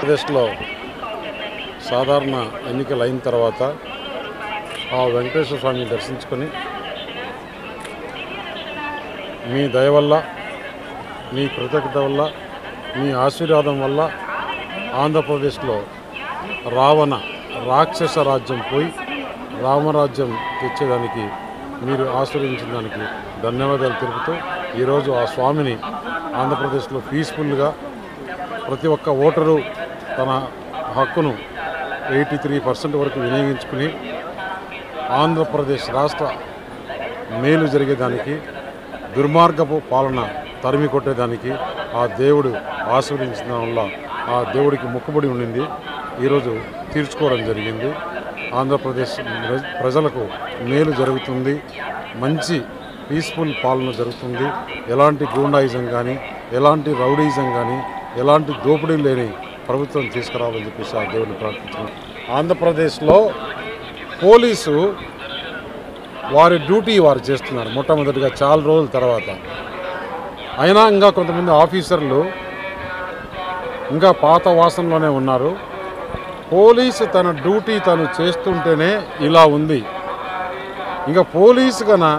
ఆంధ్రప్రదేశ్లో సాధారణ ఎన్నికలు అయిన తర్వాత ఆ వెంకటేశ్వర స్వామిని దర్శించుకొని మీ దయ వల్ల, మీ కృతజ్ఞత వల్ల, మీ ఆశీర్వాదం వల్ల ఆంధ్రప్రదేశ్లో రాక్షస రాజ్యం పోయి రామరాజ్యం తెచ్చేదానికి మీరు ఆశీర్వదించిన దానికి ధన్యవాదాలు తెలుపుతూ ఈరోజు ఆ స్వామిని ఆంధ్రప్రదేశ్లో పీస్ఫుల్గా ప్రతి ఒక్క ఓటరు తన హక్కును 83% వరకు వినియోగించుకుని ఆంధ్రప్రదేశ్ రాష్ట్ర మేలు జరిగేదానికి, దుర్మార్గపు పాలన తరిమి కొట్టేదానికి ఆ దేవుడు ఆశీర్వదించిన వల్ల ఆ దేవుడికి మొక్కుబడి ఉండింది. ఈరోజు తీర్చుకోవడం జరిగింది. ఆంధ్రప్రదేశ్ ప్రజలకు మేలు జరుగుతుంది, మంచి పీస్ఫుల్ పాలన జరుగుతుంది. ఎలాంటి గూండాయిజం కానీ, ఎలాంటి రౌడీయిజం కానీ, ఎలాంటి దోపిడీ లేని ప్రభుత్వం తీసుకురావాలని చెప్పేసి ఆ దేవుడిని ప్రార్థించాం. ఆంధ్రప్రదేశ్లో పోలీసు వారి డ్యూటీ వారు చేస్తున్నారు మొట్టమొదటిగా చాలా రోజుల తర్వాత. అయినా ఇంకా కొంతమంది ఆఫీసర్లు ఇంకా పాత వాసనలోనే ఉన్నారు. పోలీసు తన డ్యూటీ తను చేస్తుంటేనే ఇలా ఉంది. ఇంకా పోలీసు కన్నా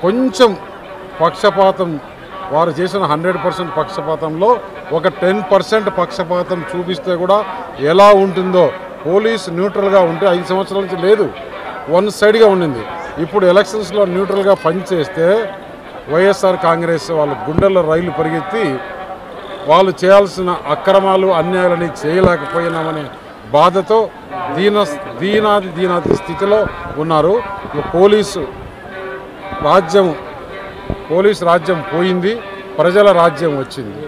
కొంచెం పక్షపాతం, వారు చేసిన 100% పక్షపాతంలో ఒక 10% పక్షపాతం చూపిస్తే కూడా ఎలా ఉంటుందో. పోలీసు న్యూట్రల్గా ఉంటే 5 సంవత్సరాల నుంచి లేదు, వన్ సైడ్గా ఉండింది. ఇప్పుడు ఎలక్షన్స్లో న్యూట్రల్గా పనిచేస్తే వైఎస్ఆర్ కాంగ్రెస్ వాళ్ళ గుండెల్లో రైలు పరిగెత్తి వాళ్ళు చేయాల్సిన అక్రమాలు అన్యాయాలని చేయలేకపోయినామనే బాధతో దీనాది స్థితిలో ఉన్నారు. పోలీసు రాజ్యం పోయింది, ప్రజల రాజ్యం వచ్చింది.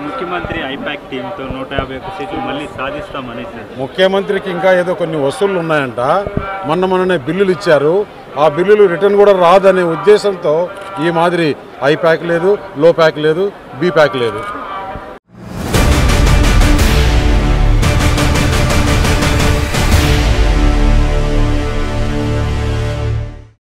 ముఖ్యమంత్రి ఐపాక్ టీంతో 151 సీట్లు మళ్ళీ సాధిస్తామనేసి ముఖ్యమంత్రికి ఇంకా ఏదో కొన్ని వసూళ్లు ఉన్నాయంట. మొన్ననే బిల్లులు ఇచ్చారు. ఆ బిల్లులు రిటర్న్ కూడా రాదనే ఉద్దేశంతో ఈ మాదిరి ఐ ప్యాక్ లేదు, లో ప్యాక్ లేదు, బి ప్యాక్ లేదు.